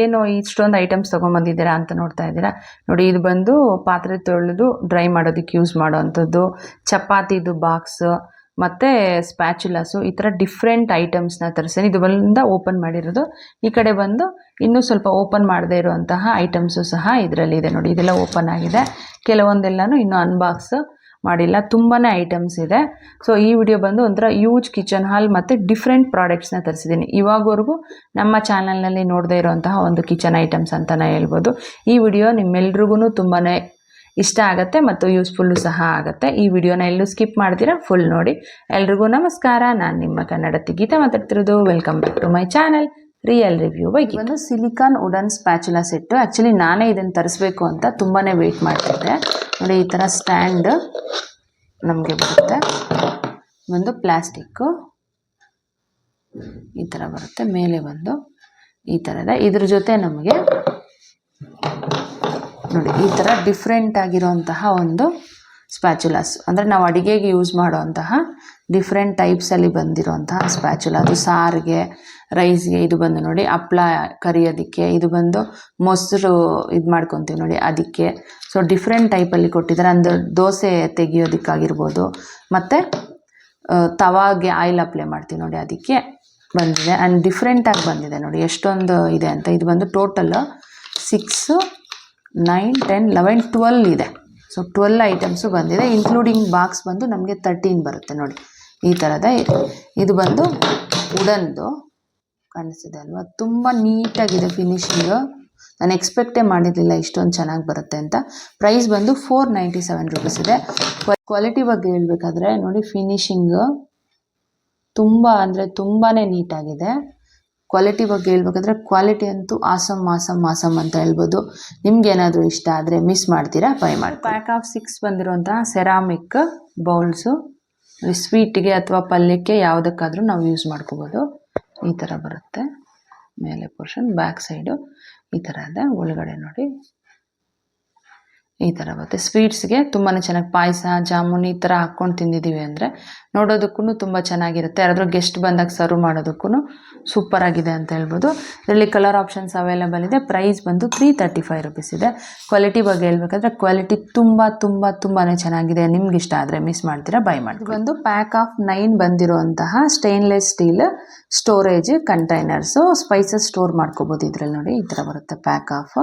ಏನು ಇಷ್ಟೊಂದು ಐಟಮ್ಸ್ ತೊಗೊಂಬಂದಿದ್ದೀರಾ ಅಂತ ನೋಡ್ತಾ ಇದ್ದೀರಾ ನೋಡಿ. ಇದು ಬಂದು ಪಾತ್ರೆ ತೊಳೆದು ಡ್ರೈ ಮಾಡೋದಕ್ಕೆ ಯೂಸ್ ಮಾಡೋವಂಥದ್ದು, ಚಪಾತಿದು ಬಾಕ್ಸ್ ಮತ್ತು ಸ್ಪ್ಯಾಚುಲಾಸು, ಈ ಥರ ಡಿಫ್ರೆಂಟ್ ಐಟಮ್ಸ್ನ ತರಿಸ್ತೀನಿ. ಇದು ಬಂದ ಓಪನ್ ಮಾಡಿರೋದು. ಈ ಕಡೆ ಬಂದು ಇನ್ನೂ ಸ್ವಲ್ಪ ಓಪನ್ ಮಾಡದೇ ಇರುವಂತಹ ಐಟಮ್ಸು ಸಹ ಇದರಲ್ಲಿ ಇದೆ ನೋಡಿ. ಇದೆಲ್ಲ ಓಪನ್ ಆಗಿದೆ, ಕೆಲವೊಂದೆಲ್ಲನೂ ಇನ್ನೂ ಅನ್ಬಾಕ್ಸ್ ಮಾಡಿಲ್ಲ. ತುಂಬಾ ಐಟಮ್ಸ್ ಇದೆ. ಸೊ ಈ ವಿಡಿಯೋ ಬಂದು ಒಂಥರ ಯೂಜ್ ಕಿಚನ್ ಹಾಲ್ ಮತ್ತು ಡಿಫ್ರೆಂಟ್ ಪ್ರಾಡಕ್ಟ್ಸ್ನ ತರಿಸಿದ್ದೀನಿ. ಇವಾಗವರೆಗೂ ನಮ್ಮ ಚಾನಲ್ನಲ್ಲಿ ನೋಡದೇ ಇರೋಂತಹ ಒಂದು ಕಿಚನ್ ಐಟಮ್ಸ್ ಅಂತಲೇ ಹೇಳ್ಬೋದು. ಈ ವಿಡಿಯೋ ನಿಮ್ಮೆಲ್ರಿಗೂ ತುಂಬಾ ಇಷ್ಟ ಆಗುತ್ತೆ ಮತ್ತು ಯೂಸ್ಫುಲ್ಲು ಸಹ ಆಗುತ್ತೆ. ಈ ವಿಡಿಯೋನ ಎಲ್ಲೂ ಸ್ಕಿಪ್ ಮಾಡ್ತೀರಾ, ಫುಲ್ ನೋಡಿ. ಎಲ್ರಿಗೂ ನಮಸ್ಕಾರ, ನಾನು ನಿಮ್ಮ ಕನ್ನಡತಿ ಗೀತಾ ಮಾತಾಡ್ತಿರೋದು. Welcome back to my channel real review by Geetha. ಒಂದು silicon wooden spatula set. Actually ನಾನೇ ಇದನ್ನು ತರಿಸ್ಬೇಕು ಅಂತ ತುಂಬಾ ವೆಯ್ಟ್ ಮಾಡ್ತಿದ್ದೆ ನೋಡಿ. ಈ ಥರ ಸ್ಟ್ಯಾಂಡ್ ನಮಗೆ ಬರುತ್ತೆ, ಒಂದು ಪ್ಲಾಸ್ಟಿಕ್ಕು ಈ ಥರ ಬರುತ್ತೆ, ಮೇಲೆ ಒಂದು ಈ ಥರದ. ಇದ್ರ ಜೊತೆ ನಮಗೆ ನೋಡಿ ಈ ಥರ ಡಿಫ್ರೆಂಟ್ ಆಗಿರೋಂತಹ ಒಂದು ಸ್ಪ್ಯಾಚುಲಾಸ್, ಅಂದರೆ ನಾವು ಅಡುಗೆಗೆ ಯೂಸ್ ಮಾಡೋವಂತಹ ಡಿಫ್ರೆಂಟ್ ಟೈಪ್ಸಲ್ಲಿ ಬಂದಿರೋಂತಹ ಸ್ಪ್ಯಾಚುಲಾ. ಅದು ಸಾರಿಗೆ, ರೈಸ್ಗೆ. ಇದು ಬಂದು ನೋಡಿ ಹಪ್ಳ ಕರಿಯೋದಕ್ಕೆ, ಇದು ಬಂದು ಮೊಸರು ಇದು ಮಾಡ್ಕೊತೀವಿ ನೋಡಿ ಅದಕ್ಕೆ. ಸೊ ಡಿಫ್ರೆಂಟ್ ಟೈಪಲ್ಲಿ ಕೊಟ್ಟಿದ್ದಾರೆ. ಅಂದರೆ ದೋಸೆ ತೆಗಿಯೋದಕ್ಕಾಗಿರ್ಬೋದು, ಮತ್ತು ತವಾಗೆ ಆಯಿಲ್ ಅಪ್ಲೈ ಮಾಡ್ತೀವಿ ನೋಡಿ ಅದಕ್ಕೆ ಬಂದಿದೆ. ಆ್ಯಂಡ್ ಡಿಫ್ರೆಂಟಾಗಿ ಬಂದಿದೆ ನೋಡಿ ಎಷ್ಟೊಂದು ಇದೆ ಅಂತ. ಇದು ಬಂದು ಟೋಟಲ್ 6, 9, 10, 11, 12 ಇದೆ. ಸೊ 12 ಐಟಮ್ಸು ಬಂದಿದೆ, ಇನ್ಕ್ಲೂಡಿಂಗ್ ಬಾಕ್ಸ್ ಬಂದು ನಮಗೆ 13 ಬರುತ್ತೆ ನೋಡಿ ಈ ಥರದ. ಇದು ಬಂದು ವುಡನ್ದು ಕಾಣಿಸ್ತಿದೆ ಅಲ್ವಾ, ತುಂಬ ನೀಟಾಗಿದೆ ಫಿನಿಶಿಂಗು. ನಾನು ಎಕ್ಸ್ಪೆಕ್ಟೇ ಮಾಡಿರಲಿಲ್ಲ ಇಷ್ಟೊಂದು ಚೆನ್ನಾಗಿ ಬರುತ್ತೆ ಅಂತ. ಪ್ರೈಸ್ ಬಂದು 497 ರೂಪೀಸ್ ಇದೆ. ಕ್ವಾಲಿಟಿ ಬಗ್ಗೆ ಹೇಳ್ಬೇಕಾದ್ರೆ ನೋಡಿ, ಫಿನಿಶಿಂಗು ತುಂಬ ಅಂದರೆ ತುಂಬಾ ನೀಟಾಗಿದೆ. ಕ್ವಾಲಿಟಿ ಬಗ್ಗೆ ಹೇಳ್ಬೇಕಾದ್ರೆ ಕ್ವಾಲಿಟಿ ಅಂತೂ ಆಸಮ್ ಅಂತ ಹೇಳ್ಬೋದು. ನಿಮ್ಗೇನಾದರೂ ಇಷ್ಟ ಆದರೆ ಮಿಸ್ ಮಾಡ್ತೀರಾ, ಬೈ ಮಾಡಿ. ಪ್ಯಾಕ್ ಆಫ್ 6 ಬಂದಿರುವಂತಹ ಸೆರಾಮಿಕ್ ಬೌಲ್ಸು. ಸ್ವೀಟಿಗೆ ಅಥವಾ ಪಲ್ಯಕ್ಕೆ ಯಾವುದಕ್ಕಾದರೂ ನಾವು ಯೂಸ್ ಮಾಡ್ಕೋಬೋದು. ಈ ಥರ ಬರುತ್ತೆ ಮೇಲೆ ಪೋರ್ಷನ್, ಬ್ಯಾಕ್ ಸೈಡು ಈ ಥರ ಇದೆ. ಒಳಗಡೆ ನೋಡಿ ಈ ಥರ ಬರುತ್ತೆ. ಸ್ವೀಟ್ಸ್ಗೆ ತುಂಬಾ ಚೆನ್ನಾಗಿ ಪಾಯಸ, ಜಾಮೂನ್ ಈ ಥರ ಹಾಕ್ಕೊಂಡು ತಿಂದಿದ್ದೀವಿ ಅಂದರೆ ನೋಡೋದಕ್ಕೂ ತುಂಬ ಚೆನ್ನಾಗಿರುತ್ತೆ. ಯಾರಾದರೂ ಗೆಸ್ಟ್ ಬಂದಾಗ ಸರ್ವ್ ಮಾಡೋದಕ್ಕೂ ಸೂಪರಾಗಿದೆ ಅಂತ ಹೇಳ್ಬೋದು. ಇದರಲ್ಲಿ ಕಲರ್ ಆಪ್ಷನ್ಸ್ ಅವೈಲೇಬಲ್ ಇದೆ. ಪ್ರೈಸ್ ಬಂದು 335 ರೂಪೀಸ್ ಇದೆ. ಕ್ವಾಲಿಟಿ ಬಗ್ಗೆ ಹೇಳ್ಬೇಕಾದ್ರೆ ಕ್ವಾಲಿಟಿ ತುಂಬಾ ಚೆನ್ನಾಗಿದೆ. ನಿಮ್ಗೆ ಇಷ್ಟ ಆದರೆ ಮಿಸ್ ಮಾಡ್ತೀರಾ, ಬೈ ಮಾಡಿ. ಒಂದು ಪ್ಯಾಕ್ ಆಫ್ 9 ಬಂದಿರುವಂತಹ stainless steel storage containers. Spices store ಮಾಡ್ಕೋಬೋದು ಇದರಲ್ಲಿ ನೋಡಿ. ಈ ಥರ ಬರುತ್ತೆ. ಪ್ಯಾಕ್ ಆಫ್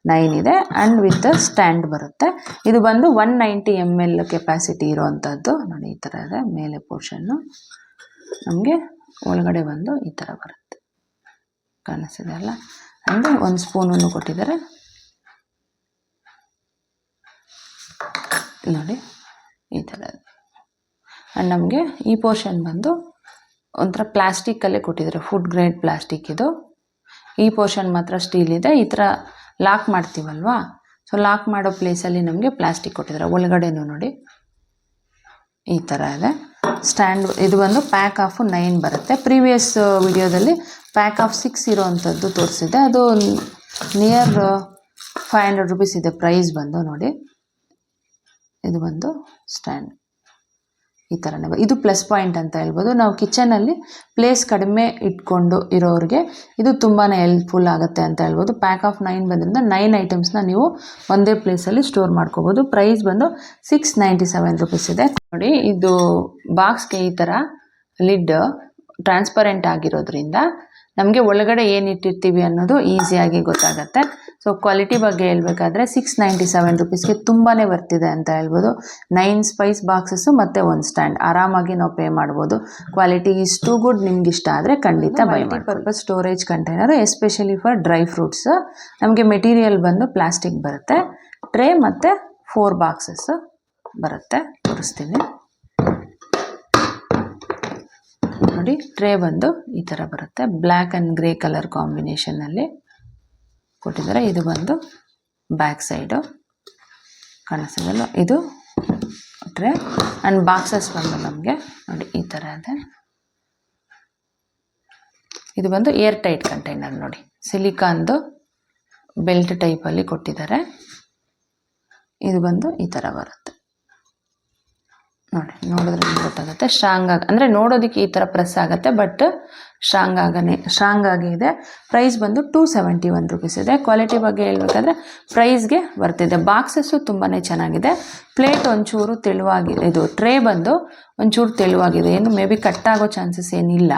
9 ಇದೆ ಆ್ಯಂಡ್ ವಿತ್ ಸ್ಟ್ಯಾಂಡ್ ಬರುತ್ತೆ. ಇದು ಬಂದು 190 ml ಕೆಪಾಸಿಟಿ ಇರೋವಂಥದ್ದು ನೋಡಿ. ಈ ಥರ ಇದೆ ಮೇಲೆ ಪೋರ್ಷನ್ನು. ನಮಗೆ ಒಳಗಡೆ ಬಂದು ಈ ಥರ ಬರುತ್ತೆ, ಕಾಣಿಸ್ತಿದೆ ಅಲ್ಲ. ಅಂದರೆ 1 ಸ್ಪೂನನ್ನು ಕೊಟ್ಟಿದ್ದಾರೆ ನೋಡಿ ಈ ಥರ. ಆ್ಯಂಡ್ ನಮಗೆ ಈ ಪೋರ್ಷನ್ ಬಂದು ಒಂಥರ ಪ್ಲಾಸ್ಟಿಕ್ಕಲ್ಲೇ ಕೊಟ್ಟಿದ್ದಾರೆ, ಫುಡ್ ಗ್ರೇಡ್ ಪ್ಲಾಸ್ಟಿಕ್ ಇದು. ಈ ಪೋರ್ಷನ್ ಮಾತ್ರ ಸ್ಟೀಲ್ ಇದೆ. ಈ ಥರ ಲಾಕ್ ಮಾಡ್ತೀವಲ್ವಾ, ಸೊ ಲಾಕ್ ಮಾಡೋ ಪ್ಲೇಸಲ್ಲಿ ನಮಗೆ ಪ್ಲಾಸ್ಟಿಕ್ ಕೊಟ್ಟಿದ್ದಾರೆ. ಒಳಗಡೆನೂ ನೋಡಿ ಈ ಥರ ಇದೆ ಸ್ಟ್ಯಾಂಡ್. ಇದು ಬಂದು ಪ್ಯಾಕ್ ಆಫ್ 9 ಬರುತ್ತೆ. ಪ್ರೀವಿಯಸ್ ವಿಡಿಯೋದಲ್ಲಿ ಪ್ಯಾಕ್ ಆಫ್ 6 ಇರೋವಂಥದ್ದು ತೋರಿಸಿದೆ. ಅದು ನಿಯರ್ 500 ರೂಪೀಸ್ ಇದೆ ಪ್ರೈಸ್ ಬಂದು ನೋಡಿ. ಇದು ಬಂದು ಸ್ಟ್ಯಾಂಡ್ ಈ ಥರನೇ. ಇದು ಪ್ಲಸ್ ಪಾಯಿಂಟ್ ಅಂತ ಹೇಳ್ಬೋದು. ನಾವು ಕಿಚನಲ್ಲಿ ಪ್ಲೇಸ್ ಕಡಿಮೆ ಇಟ್ಕೊಂಡು ಇರೋರಿಗೆ ಇದು ತುಂಬಾ ಹೆಲ್ಪ್ಫುಲ್ ಆಗುತ್ತೆ ಅಂತ ಹೇಳ್ಬೋದು. ಪ್ಯಾಕ್ ಆಫ್ 9 ಬಂದ್ರಿಂದ 9 ಐಟಮ್ಸ್ನ ನೀವು ಒಂದೇ ಪ್ಲೇಸಲ್ಲಿ ಸ್ಟೋರ್ ಮಾಡ್ಕೋಬೋದು. ಪ್ರೈಸ್ ಬಂದು 697 ರೂಪೀಸ್ ಇದೆ ನೋಡಿ. ಇದು ಬಾಕ್ಸ್ಗೆ ಈ ಥರ ಲಿಡ್ ಟ್ರಾನ್ಸ್ಪರೆಂಟ್ ಆಗಿರೋದ್ರಿಂದ ನಮಗೆ ಒಳಗಡೆ ಏನಿಟ್ಟಿರ್ತೀವಿ ಅನ್ನೋದು ಈಸಿಯಾಗಿ ಗೊತ್ತಾಗುತ್ತೆ. ಸೊ ಕ್ವಾಲಿಟಿ ಬಗ್ಗೆ ಹೇಳ್ಬೇಕಾದ್ರೆ 697 ರೂಪೀಸ್ಗೆ ತುಂಬಾ ಬರ್ತಿದೆ ಅಂತ ಹೇಳ್ಬೋದು. 9 ಸ್ಪೈಸ್ ಬಾಕ್ಸಸ್ಸು ಮತ್ತು 1 ಸ್ಟ್ಯಾಂಡ್ ಆರಾಮಾಗಿ ನಾವು ಪೇ ಮಾಡ್ಬೋದು. Quality is too good. ನಿಮ್ಗೆ ಇಷ್ಟ ಆದರೆ ಖಂಡಿತ ಬೈ ಮಾಡಿ. Purpose storage container, especially for dry fruits. ನಮಗೆ ಮೆಟೀರಿಯಲ್ ಬಂದು ಪ್ಲಾಸ್ಟಿಕ್ ಬರುತ್ತೆ. ಟ್ರೇ ಮತ್ತು 4 ಬಾಕ್ಸಸ್ ಬರುತ್ತೆ, ತೋರಿಸ್ತೀನಿ ನೋಡಿ. ಟ್ರೇ ಬಂದು ಈ ಥರ ಬರುತ್ತೆ, ಬ್ಲ್ಯಾಕ್ ಆ್ಯಂಡ್ ಗ್ರೇ ಕಲರ್ ಕಾಂಬಿನೇಷನ್ನಲ್ಲಿ ಕೊಟ್ಟಿದ್ದಾರೆ. ಇದು ಬಂದು ಬ್ಯಾಕ್ ಸೈಡು ಕಾಣಿಸ್ತಿದೆಯಲ್ಲ, ಇದು ಟ್ರೇ. ಆ್ಯಂಡ್ ಬಾಕ್ಸಸ್ ಬಂದು ನಮಗೆ ನೋಡಿ ಈ ಥರ ಇದೆ. ಇದು ಬಂದು ಏರ್ ಟೈಟ್ ಕಂಟೈನರ್ ನೋಡಿ, ಸಿಲಿಕಾನ್ದು ಬೆಲ್ಟ್ ಟೈಪಲ್ಲಿ ಕೊಟ್ಟಿದ್ದಾರೆ. ಇದು ಬಂದು ಈ ಥರ ಬರುತ್ತೆ ನೋಡಿ. ನೋಡಿದ್ರೆ ಗೊತ್ತಾಗುತ್ತೆ ಸ್ಟ್ರಾಂಗ್ ಆಗಿ, ಅಂದರೆ ನೋಡೋದಕ್ಕೆ ಈ ಥರ ಪ್ರೆಸ್ ಆಗುತ್ತೆ, ಬಟ್ ಸ್ಟ್ರಾಂಗ್ ಆಗಿ ಇದೆ. ಪ್ರೈಸ್ ಬಂದು 271 ರೂಪೀಸ್ ಇದೆ. ಕ್ವಾಲಿಟಿ ಬಗ್ಗೆ ಹೇಳ್ಬೇಕಾದ್ರೆ ಪ್ರೈಸ್ಗೆ ಬರ್ತಿದೆ. ಬಾಕ್ಸಸ್ಸು ತುಂಬಾ ಚೆನ್ನಾಗಿದೆ. ಪ್ಲೇಟ್ ಒಂಚೂರು ತೆಳುವಾಗಿದೆ, ಇದು ಟ್ರೇ ಬಂದು ಒಂಚೂರು ತೆಳುವಾಗಿದೆ, ಏನು ಮೇ ಬಿ ಕಟ್ಟಾಗೋ ಚಾನ್ಸಸ್ ಏನಿಲ್ಲ.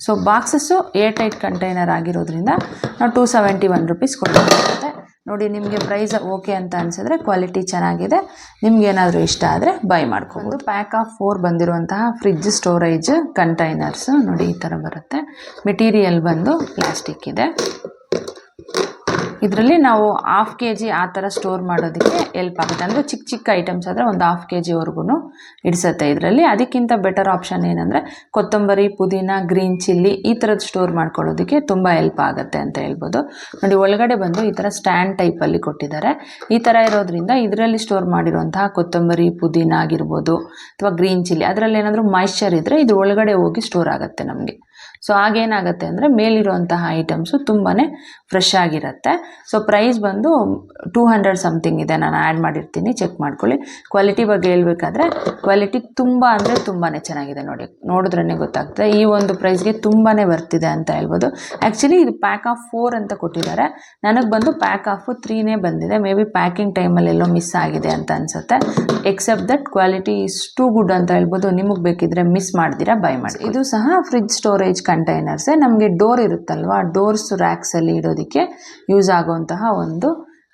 So boxes air tight container ಆಗಿರೋದ್ರಿಂದ ನಾವು 271 ರೂಪೀಸ್ ಕೊಡಬೇಕಾಗುತ್ತೆ. ನೋಡಿ, ನಿಮಗೆ ಪ್ರೈಸ್ ಓಕೆ ಅಂತ ಅನಿಸಿದ್ರೆ, ಕ್ವಾಲಿಟಿ ಚೆನ್ನಾಗಿದೆ, ನಿಮ್ಗೇನಾದರೂ ಇಷ್ಟ ಆದರೆ ಬೈ ಮಾಡ್ಕೋಬೋದು. ಪ್ಯಾಕ್ ಆಫ್ 4 ಬಂದಿರುವಂತಹ ಫ್ರಿಡ್ಜ್ ಸ್ಟೋರೇಜ್ ಕಂಟೈನರ್ಸ್ ನೋಡಿ ಈ ಥರ ಬರುತ್ತೆ. ಮೆಟೀರಿಯಲ್ ಬಂದು ಪ್ಲಾಸ್ಟಿಕ್ ಇದೆ. ಇದರಲ್ಲಿ ನಾವು 1/2 kg ಆ ಥರ ಸ್ಟೋರ್ ಮಾಡೋದಕ್ಕೆ ಹೆಲ್ಪ್ ಆಗುತ್ತೆ. ಅಂದರೆ ಚಿಕ್ಕ ಚಿಕ್ಕ ಐಟಮ್ಸ್ ಆದರೆ ಒಂದು 1/2 kgವರೆಗೂ ಇಡಿಸುತ್ತೆ ಇದರಲ್ಲಿ. ಅದಕ್ಕಿಂತ ಬೆಟರ್ ಆಪ್ಷನ್ ಏನಂದರೆ ಕೊತ್ತಂಬರಿ, ಪುದೀನ, ಗ್ರೀನ್ ಚಿಲ್ಲಿ ಈ ಥರದ್ದು ಸ್ಟೋರ್ ಮಾಡ್ಕೊಳ್ಳೋದಕ್ಕೆ ತುಂಬ ಹೆಲ್ಪ್ ಆಗುತ್ತೆ ಅಂತ ಹೇಳ್ಬೋದು. ನೋಡಿ, ಒಳಗಡೆ ಬಂದು ಈ ಥರ ಸ್ಟ್ಯಾಂಡ್ ಟೈಪಲ್ಲಿ ಕೊಟ್ಟಿದ್ದಾರೆ. ಈ ಥರ ಇರೋದ್ರಿಂದ ಇದರಲ್ಲಿ ಸ್ಟೋರ್ ಮಾಡಿರುವಂತಹ ಕೊತ್ತಂಬರಿ, ಪುದೀನ ಆಗಿರ್ಬೋದು ಅಥವಾ ಗ್ರೀನ್ ಚಿಲ್ಲಿ, ಅದರಲ್ಲಿ ಏನಾದರೂ ಮಾಯಿಶ್ಚರ್ ಇದ್ದರೆ ಇದು ಒಳಗಡೆ ಹೋಗಿ ಸ್ಟೋರ್ ಆಗುತ್ತೆ ನಮಗೆ. ಸೊ ಆಗೇನಾಗುತ್ತೆ ಅಂದರೆ ಮೇಲಿರುವಂತಹ ಐಟಮ್ಸು ತುಂಬಾ ಫ್ರೆಶ್ ಆಗಿರುತ್ತೆ. ಸೊ ಪ್ರೈಸ್ ಬಂದು 200 ಸಮಥಿಂಗ್ ಇದೆ, ನಾನು ಆ್ಯಡ್ ಮಾಡಿರ್ತೀನಿ, ಚೆಕ್ ಮಾಡ್ಕೊಳ್ಳಿ. ಕ್ವಾಲಿಟಿ ಬಗ್ಗೆ ಹೇಳ್ಬೇಕಾದ್ರೆ ಕ್ವಾಲಿಟಿ ತುಂಬ ಅಂದರೆ ತುಂಬಾ ಚೆನ್ನಾಗಿದೆ. ನೋಡಿದ್ರೇ ಗೊತ್ತಾಗ್ತದೆ. ಈ ಒಂದು ಪ್ರೈಸ್ಗೆ ತುಂಬಾ ಬರ್ತಿದೆ ಅಂತ ಹೇಳ್ಬೋದು. ಆ್ಯಕ್ಚುಲಿ ಇದು ಪ್ಯಾಕ್ ಆಫ್ 4 ಅಂತ ಕೊಟ್ಟಿದ್ದಾರೆ. ನನಗೆ ಬಂದು ಪ್ಯಾಕ್ ಆಫ್ 3ನೇ ಬಂದಿದೆ. ಮೇ ಬಿ ಪ್ಯಾಕಿಂಗ್ ಟೈಮಲ್ಲಿ ಎಲ್ಲೋ ಮಿಸ್ ಆಗಿದೆ ಅಂತ ಅನಿಸುತ್ತೆ. Except that quality is too good ಅಂತ ಹೇಳ್ಬೋದು. ನಿಮಗೆ ಬೇಕಿದ್ರೆ ಮಿಸ್ ಮಾಡ್ದಿರಾ ಬೈ ಮಾಡಿ. ಇದು ಸಹ ಫ್ರಿಡ್ಜ್ ಸ್ಟೋರೇಜ್ ಕಂಟೈನರ್ಸೇ. ನಮಗೆ ಡೋರ್ ಇರುತ್ತಲ್ವಾ, ಡೋರ್ಸ್ ರ್ಯಾಕ್ಸಲ್ಲಿ ಇಡೋದಕ್ಕೆ ಯೂಸ್ ಆಗುವಂತಹ ಒಂದು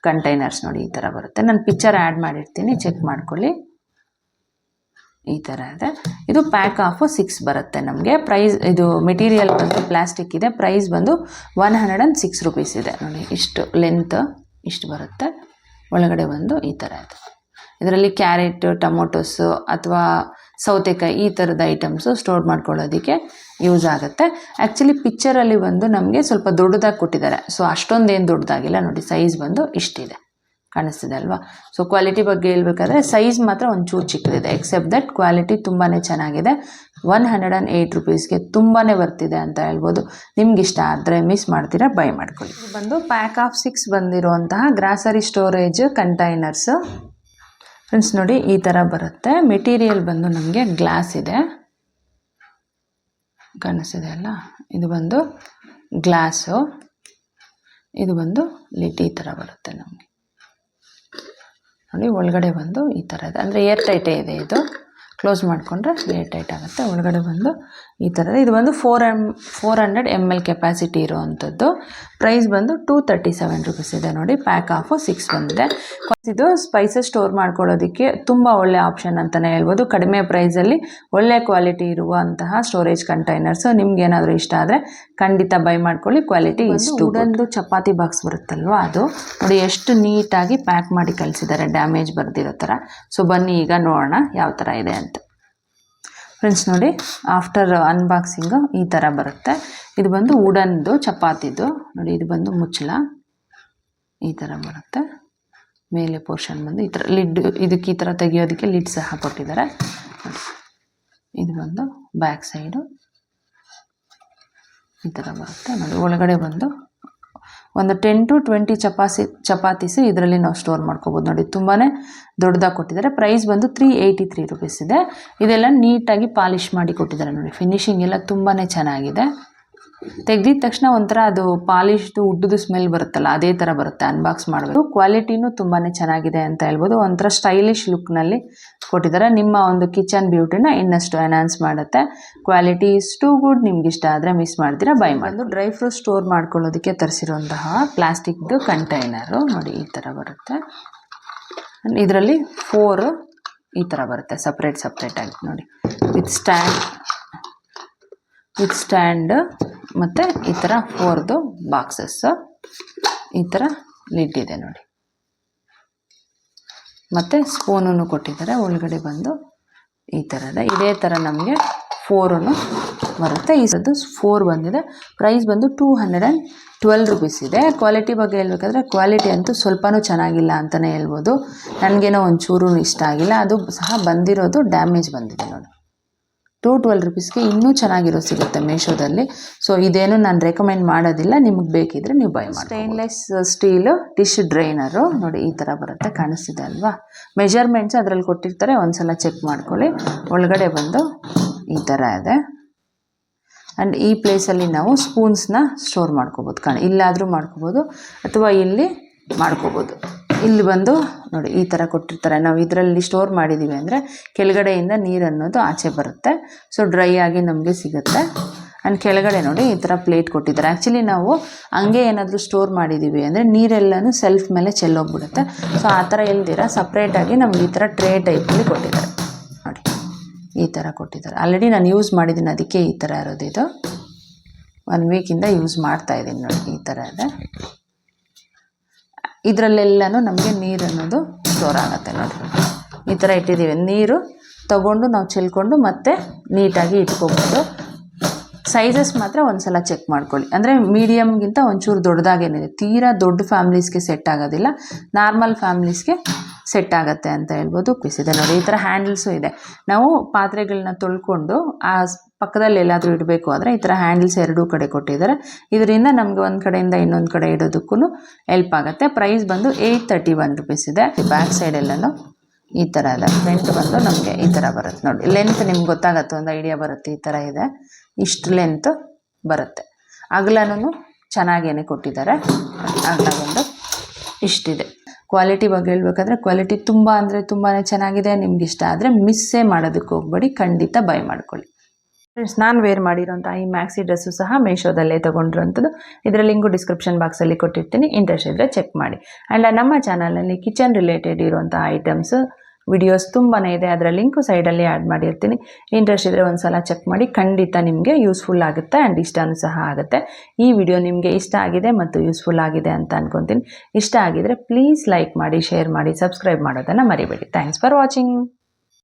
ಕಂಟೈನರ್ಸ್ ನೋಡಿ ಈ ಥರ ಬರುತ್ತೆ. ನಾನು ಪಿಕ್ಚರ್ ಆ್ಯಡ್ ಮಾಡಿರ್ತೀನಿ, ಚೆಕ್ ಮಾಡ್ಕೊಳ್ಳಿ. ಈ ಥರ ಇದೆ. ಇದು ಪ್ಯಾಕ್ ಆಫ್ 6 ಬರುತ್ತೆ ನಮಗೆ. ಪ್ರೈಸ್ ಇದು ಮೆಟೀರಿಯಲ್ ಬಂದು ಪ್ಲಾಸ್ಟಿಕ್ ಇದೆ. ಪ್ರೈಸ್ ಬಂದು 106 ರೂಪೀಸ್ ಇದೆ. ನೋಡಿ, ಇಷ್ಟು ಲೆಂತ್ ಇಷ್ಟು ಬರುತ್ತೆ. ಒಳಗಡೆ ಬಂದು ಈ ಥರ ಇದೆ. ಇದರಲ್ಲಿ ಕ್ಯಾರೆಟ್, ಟೊಮೊಟೊಸು ಅಥವಾ ಸೌತೆಕಾಯಿ ಈ ಥರದ ಐಟಮ್ಸು ಸ್ಟೋರ್ ಮಾಡ್ಕೊಳ್ಳೋದಕ್ಕೆ ಯೂಸ್ ಆಗುತ್ತೆ. ಆ್ಯಕ್ಚುಲಿ ಪಿಕ್ಚರಲ್ಲಿ ಬಂದು ನಮಗೆ ಸ್ವಲ್ಪ ದೊಡ್ಡದಾಗಿ ಕೊಟ್ಟಿದ್ದಾರೆ. ಸೊ ಅಷ್ಟೊಂದೇನು ದೊಡ್ಡದಾಗಿಲ್ಲ. ನೋಡಿ, ಸೈಜ್ ಬಂದು ಇಷ್ಟಿದೆ, ಕಾಣಿಸ್ತಿದೆ ಅಲ್ವಾ. ಸೊ ಕ್ವಾಲಿಟಿ ಬಗ್ಗೆ ಹೇಳ್ಬೇಕಾದ್ರೆ ಸೈಜ್ ಮಾತ್ರ ಒಂಚೂರು ಚಿಕ್ಕದಿದೆ. ಎಕ್ಸೆಪ್ಟ್ ದಟ್ ಕ್ವಾಲಿಟಿ ತುಂಬಾ ಚೆನ್ನಾಗಿದೆ. 108 ರೂಪೀಸ್ಗೆ ತುಂಬಾ ಬರ್ತಿದೆ ಅಂತ ಹೇಳ್ಬೋದು. ನಿಮ್ಗೆ ಇಷ್ಟ ಆದರೆ ಮಿಸ್ ಮಾಡ್ತೀರಾ ಬೈ ಮಾಡ್ಕೊಳ್ಳಿ. ಇದು ಬಂದು ಪ್ಯಾಕ್ ಆಫ್ 6 ಬಂದಿರುವಂತಹ ಗ್ರಾಸರಿ ಸ್ಟೋರೇಜ್ ಕಂಟೈನರ್ಸ್ ಫ್ರೆಂಡ್ಸ್. ನೋಡಿ ಈ ಥರ ಬರುತ್ತೆ. ಮೆಟೀರಿಯಲ್ ಬಂದು ನಮಗೆ ಗ್ಲಾಸ್ ಇದೆ, ಕಾಣಿಸ್ತಿದೆ ಅಲ್ಲ. ಇದು ಬಂದು ಗ್ಲಾಸು, ಇದು ಬಂದು ಲಿಡ್ ಈ ಥರ ಬರುತ್ತೆ ನಮಗೆ. ನೋಡಿ, ಒಳಗಡೆ ಬಂದು ಈ ಥರ ಇದೆ. ಅಂದರೆ ಏರ್ ಟೈಟೇ ಇದೆ. ಇದು ಕ್ಲೋಸ್ ಮಾಡಿಕೊಂಡ್ರೆ ಏರ್ ಟೈಟ್ ಆಗುತ್ತೆ. ಒಳಗಡೆ ಬಂದು ಈ ಥರ. ಇದು ಬಂದು 400 ml ಕೆಪಾಸಿಟಿ ಇರುವಂಥದ್ದು. ಪ್ರೈಸ್ ಬಂದು 237 ರೂಪೀಸ್ ಇದೆ. ನೋಡಿ, ಪ್ಯಾಕ್ ಆಫ್ 6 ಬಂದಿದೆ. ಇದು ಸ್ಪೈಸಸ್ ಸ್ಟೋರ್ ಮಾಡ್ಕೊಳ್ಳೋದಕ್ಕೆ ತುಂಬ ಒಳ್ಳೆ ಆಪ್ಷನ್ ಅಂತಲೇ ಹೇಳ್ಬೋದು. ಕಡಿಮೆ ಪ್ರೈಸಲ್ಲಿ ಒಳ್ಳೆ ಕ್ವಾಲಿಟಿ ಇರುವಂತಹ ಸ್ಟೋರೇಜ್ ಕಂಟೈನರ್ಸು. ನಿಮ್ಗೆ ಏನಾದರೂ ಇಷ್ಟ ಆದರೆ ಖಂಡಿತ ಬೈ ಮಾಡ್ಕೊಳ್ಳಿ. ಕ್ವಾಲಿಟಿ ಇಷ್ಟು. ವುಡನ್ದು ಚಪಾತಿ ಬಾಕ್ಸ್ ಬರುತ್ತಲ್ವ, ಅದು ನೋಡಿ ಎಷ್ಟು ನೀಟಾಗಿ ಪ್ಯಾಕ್ ಮಾಡಿ ಕಳಿಸಿದ್ದಾರೆ, ಡ್ಯಾಮೇಜ್ ಬರ್ದಿರೋ ಥರ. ಸೊ ಬನ್ನಿ ಈಗ ನೋಡೋಣ ಯಾವ ಥರ ಇದೆ ಅಂತ. ಫ್ರೆಂಡ್ಸ್ ನೋಡಿ, ಆಫ್ಟರ್ ಅನ್ಬಾಕ್ಸಿಂಗು ಈ ಥರ ಬರುತ್ತೆ. ಇದು ಬಂದು ವುಡನ್ದು ಚಪಾತಿದು. ನೋಡಿ, ಇದು ಬಂದು ಮುಚ್ಚಳ ಈ ಥರ ಬರುತ್ತೆ. ಮೇಲೆ ಪೋರ್ಷನ್ ಬಂದು ಈ ಥರ ಲಿಡ್, ಇದಕ್ಕೆ ಈ ಥರ ತೆಗಿಯೋದಕ್ಕೆ ಲಿಡ್ ಸಹ ಕೊಟ್ಟಿದ್ದಾರೆ. ಇದು ಬಂದು ಬ್ಯಾಕ್ ಸೈಡು ಈ ಥರ ಬರುತ್ತೆ. ನೋಡಿ, ಒಳಗಡೆ ಬಂದು ಒಂದು 10 to 20 ಚಪಾತೀಸು ಇದರಲ್ಲಿ ನಾವು ಸ್ಟೋರ್ ಮಾಡ್ಕೋಬೋದು. ನೋಡಿ, ತುಂಬಾ ದೊಡ್ಡದಾಗಿ ಕೊಟ್ಟಿದ್ದಾರೆ. ಪ್ರೈಸ್ ಬಂದು 383 ರೂಪೀಸ್ ಇದೆ. ಇದೆಲ್ಲ ನೀಟಾಗಿ ಪಾಲಿಷ್ ಮಾಡಿ ಕೊಟ್ಟಿದ್ದಾರೆ. ನೋಡಿ, ಫಿನಿಶಿಂಗ್ ಎಲ್ಲ ತುಂಬಾ ಚೆನ್ನಾಗಿದೆ. ತೆಗೆದಿದ ತಕ್ಷಣ ಒಂಥರ ಅದು ಪಾಲಿಶ್ದು ಉಡ್ಡದು ಸ್ಮೆಲ್ ಬರುತ್ತಲ್ಲ, ಅದೇ ಥರ ಬರುತ್ತೆ ಅನ್ಬಾಕ್ಸ್ ಮಾಡಬೇಕು. ಕ್ವಾಲಿಟಿನೂ ತುಂಬಾ ಚೆನ್ನಾಗಿದೆ ಅಂತ ಹೇಳ್ಬೋದು. ಒಂಥರ ಸ್ಟೈಲಿಶ್ ಲುಕ್ನಲ್ಲಿ ಕೊಟ್ಟಿದ್ದಾರೆ. ನಿಮ್ಮ ಒಂದು ಕಿಚನ್ ಬ್ಯೂಟಿನ ಇನ್ನಷ್ಟು ಎನ್ಹಾನ್ಸ್ ಮಾಡುತ್ತೆ. Quality is too good. ನಿಮ್ಗೆ ಇಷ್ಟ ಆದರೆ ಮಿಸ್ ಮಾಡ್ತೀರಾ ಬೈ ಮಾಡಿ. ಡ್ರೈ ಫ್ರೂಟ್ ಸ್ಟೋರ್ ಮಾಡ್ಕೊಳ್ಳೋದಕ್ಕೆ ತರಿಸಿರುವಂತಹ ಪ್ಲಾಸ್ಟಿಕ್ದು ಕಂಟೈನರು ನೋಡಿ ಈ ಥರ ಬರುತ್ತೆ. ಇದರಲ್ಲಿ 4 ಈ ಥರ ಬರುತ್ತೆ, ಸಪ್ರೇಟಾಗಿ ನೋಡಿ, ವಿತ್ ಸ್ಟ್ಯಾಂಡ್ ಮತ್ತು ಈ ಥರ 4 ಬಾಕ್ಸಸ್ಸು. ಈ ಥರ ಲಿಡ್ ಇದೆ ನೋಡಿ, ಮತ್ತು ಸ್ಪೂನನ್ನು ಕೊಟ್ಟಿದ್ದಾರೆ. ಒಳಗಡೆ ಬಂದು ಈ ಥರದ ಇದೇ ಥರ ನಮಗೆ 4 ಬರುತ್ತೆ. ಈಸದ್ದು 4 ಬಂದಿದೆ. ಪ್ರೈಸ್ ಬಂದು 212 ರೂಪೀಸ್ ಇದೆ. ಕ್ವಾಲಿಟಿ ಬಗ್ಗೆ ಹೇಳ್ಬೇಕಾದ್ರೆ ಕ್ವಾಲಿಟಿ ಅಂತೂ ಸ್ವಲ್ಪನೂ ಚೆನ್ನಾಗಿಲ್ಲ ಅಂತಲೇ ಹೇಳ್ಬೋದು. ನನಗೇನೋ ಒಂಚೂರು ಇಷ್ಟ ಆಗಿಲ್ಲ. ಅದು ಸಹ ಬಂದಿರೋದು ಡ್ಯಾಮೇಜ್ ಬಂದಿದೆ ನೋಡಿ. 212 ರೂಪೀಸ್ಗೆ ಇನ್ನೂ ಚೆನ್ನಾಗಿರೋ ಸಿಗುತ್ತೆ ಮೀಶೋದಲ್ಲಿ. ಸೊ ಇದೇನು ನಾನು ರೆಕಮೆಂಡ್ ಮಾಡೋದಿಲ್ಲ, ನಿಮಗೆ ಬೇಕಿದ್ರೆ ನೀವು ಬೈ ಮಾಡಿ. ಸ್ಟೇನ್ಲೆಸ್ ಸ್ಟೀಲು ಡಿಶ್ ಡ್ರೈನರು ನೋಡಿ ಈ ಥರ ಬರುತ್ತೆ, ಕಾಣಿಸ್ತಿದೆ ಅಲ್ವಾ. ಮೆಜರ್ಮೆಂಟ್ಸ್ ಅದರಲ್ಲಿ ಕೊಟ್ಟಿರ್ತಾರೆ, ಒಂದ್ಸಲ ಚೆಕ್ ಮಾಡ್ಕೊಳ್ಳಿ. ಒಳಗಡೆ ಬಂದು ಈ ಥರ ಇದೆ. ಆ್ಯಂಡ್ ಈ ಪ್ಲೇಸಲ್ಲಿ ನಾವು ಸ್ಪೂನ್ಸ್ನ ಸ್ಟೋರ್ ಮಾಡ್ಕೋಬೋದು ಇಲ್ಲಾದರೂ ಮಾಡ್ಕೋಬೋದು ಅಥವಾ ಇಲ್ಲಿ ಮಾಡ್ಕೋಬೋದು. ಇಲ್ಲಿ ಬಂದು ನೋಡಿ ಈ ಥರ ಕೊಟ್ಟಿರ್ತಾರೆ. ನಾವು ಇದರಲ್ಲಿ ಸ್ಟೋರ್ ಮಾಡಿದ್ದೀವಿ ಅಂದರೆ ಕೆಳಗಡೆಯಿಂದ ನೀರು ಅನ್ನೋದು ಆಚೆ ಬರುತ್ತೆ. ಸೊ ಡ್ರೈ ಆಗಿ ನಮಗೆ ಸಿಗುತ್ತೆ. ಆ್ಯಂಡ್ ಕೆಳಗಡೆ ನೋಡಿ ಈ ಥರ ಪ್ಲೇಟ್ ಕೊಟ್ಟಿದ್ದಾರೆ. ಆ್ಯಕ್ಚುಲಿ ನಾವು ಹಂಗೆ ಏನಾದರೂ ಸ್ಟೋರ್ ಮಾಡಿದ್ದೀವಿ ಅಂದರೆ ನೀರೆಲ್ಲನೂ ಸೆಲ್ಫ್ ಮೇಲೆ ಚೆಲ್ಲೋಗ್ಬಿಡುತ್ತೆ. ಸೊ ಆ ಥರ ಇಲ್ದಿರ ಸಪ್ರೇಟಾಗಿ ನಮ್ಗೆ ಈ ಥರ ಟ್ರೇ ಟೈಪಲ್ಲಿ ಕೊಟ್ಟಿದ್ದಾರೆ ನೋಡಿ, ಈ ಥರ ಕೊಟ್ಟಿದ್ದಾರೆ. ಆಲ್ರೆಡಿ ನಾನು ಯೂಸ್ ಮಾಡಿದ್ದೀನಿ, ಅದಕ್ಕೆ ಈ ಥರ ಇರೋದು. ಇದು 1 ವೀಕಿಂದ ಯೂಸ್ ಮಾಡ್ತಾಯಿದ್ದೀನಿ ನೋಡಿ, ಈ ಥರ ಇದೆ. ಇದರಲ್ಲೆಲ್ಲನೂ ನಮಗೆ ನೀರು ಅನ್ನೋದು ಸ್ಟೋರ್ ಆಗುತ್ತೆ ನೋಡಿ. ಈ ಥರ ಇಟ್ಟಿದ್ದೀವಿ, ನೀರು ತಗೊಂಡು ನಾವು ಚೆಲ್ಕೊಂಡು ಮತ್ತೆ ನೀಟಾಗಿ ಇಟ್ಕೋಬೋದು. ಸೈಜಸ್ ಮಾತ್ರ ಒಂದು ಸಲ ಚೆಕ್ ಮಾಡ್ಕೊಳ್ಳಿ. ಅಂದರೆ ಮೀಡಿಯಮ್ಗಿಂತ ಒಂಚೂರು ದೊಡ್ಡದಾಗೇನಿದೆ, ತೀರಾ ದೊಡ್ಡ ಫ್ಯಾಮ್ಲೀಸ್ಗೆ ಸೆಟ್ ಆಗೋದಿಲ್ಲ, ನಾರ್ಮಲ್ ಫ್ಯಾಮ್ಲೀಸ್ಗೆ ಸೆಟ್ ಆಗುತ್ತೆ ಅಂತ ಹೇಳ್ಬೋದು. ಇದೆ ನೋಡಿ, ಈ ಥರ ಹ್ಯಾಂಡಲ್ಸು ಇದೆ. ನಾವು ಪಾತ್ರೆಗಳನ್ನ ತೊಳ್ಕೊಂಡು ಆ ಪಕ್ಕದಲ್ಲಿ ಎಲ್ಲಾದರೂ ಇಡಬೇಕು ಅಂದರೆ ಈ ಥರ ಹ್ಯಾಂಡಲ್ಸ್ ಎರಡೂ ಕಡೆ ಕೊಟ್ಟಿದ್ದಾರೆ. ಇದರಿಂದ ನಮಗೆ ಒಂದು ಕಡೆಯಿಂದ ಇನ್ನೊಂದು ಕಡೆ ಇಡೋದಕ್ಕೂ ಹೆಲ್ಪ್ ಆಗುತ್ತೆ. ಪ್ರೈಸ್ ಬಂದು 831 rupees ಇದೆ. ಬ್ಯಾಕ್ ಸೈಡ್ ಎಲ್ಲನೂ ಈ ಥರ ಇದೆ. ಫ್ರಂಟ್ ಬಂದು ನಮಗೆ ಈ ಥರ ಬರುತ್ತೆ ನೋಡಿ. ಲೆಂತ್ ನಿಮ್ಗೆ ಗೊತ್ತಾಗುತ್ತೆ, ಒಂದು ಐಡಿಯಾ ಬರುತ್ತೆ. ಈ ಥರ ಇದೆ, ಇಷ್ಟು ಲೆಂತ್ ಬರುತ್ತೆ. ಅಗಲನೂ ಚೆನ್ನಾಗೇನೆ ಕೊಟ್ಟಿದ್ದಾರೆ. ಅಗಲ ಬಂದು ಇಷ್ಟಿದೆ. ಕ್ವಾಲಿಟಿ ಬಗ್ಗೆ ಹೇಳ್ಬೇಕಾದ್ರೆ ಕ್ವಾಲಿಟಿ ತುಂಬ ಅಂದರೆ ತುಂಬಾ ಚೆನ್ನಾಗಿದೆ. ನಿಮ್ಗೆ ಇಷ್ಟ ಆದರೆ ಮಿಸ್ಸೇ ಮಾಡೋದಕ್ಕೆ ಹೋಗ್ಬೇಡಿ, ಖಂಡಿತ ಬೈ ಮಾಡ್ಕೊಳ್ಳಿ. ಫ್ರೆಂಡ್ಸ್, ನಾನು ವೇರ್ ಮಾಡಿರೋಂಥ ಈ ಮ್ಯಾಕ್ಸಿ ಡ್ರೆಸ್ಸು ಸಹ ಮೀಶೋದಲ್ಲೇ ತೊಗೊಂಡಿರೋಂಥದ್ದು. ಇದರ ಲಿಂಕು ಡಿಸ್ಕ್ರಿಪ್ಷನ್ ಬಾಕ್ಸಲ್ಲಿ ಕೊಟ್ಟಿರ್ತೀನಿ, ಇಂಟ್ರೆಸ್ಟ್ ಇದ್ದರೆ ಚೆಕ್ ಮಾಡಿ. ಆ್ಯಂಡ್ ನಮ್ಮ ಚಾನಲಲ್ಲಿ ಕಿಚನ್ ರಿಲೇಟೆಡ್ ಇರುವಂಥ ಐಟಮ್ಸು ವಿಡಿಯೋಸ್ ತುಂಬಾ ಇದೆ, ಅದರ ಲಿಂಕು ಸೈಡಲ್ಲಿ ಆ್ಯಡ್ ಮಾಡಿರ್ತೀನಿ. ಇಂಟ್ರೆಸ್ಟ್ ಇದ್ದರೆ ಒಂದು ಸಲ ಚೆಕ್ ಮಾಡಿ, ಖಂಡಿತ ನಿಮಗೆ ಯೂಸ್ಫುಲ್ ಆಗುತ್ತೆ ಆ್ಯಂಡ್ ಇಷ್ಟನೂ ಸಹ ಆಗುತ್ತೆ. ಈ ವಿಡಿಯೋ ನಿಮಗೆ ಇಷ್ಟ ಆಗಿದೆ ಮತ್ತು ಯೂಸ್ಫುಲ್ ಆಗಿದೆ ಅಂತ ಅಂದ್ಕೊತೀನಿ. ಇಷ್ಟ ಆಗಿದರೆ ಪ್ಲೀಸ್ ಲೈಕ್ ಮಾಡಿ, ಶೇರ್ ಮಾಡಿ, ಸಬ್ಸ್ಕ್ರೈಬ್ ಮಾಡೋದನ್ನು ಮರಿಬೇಡಿ. Thanks for watching.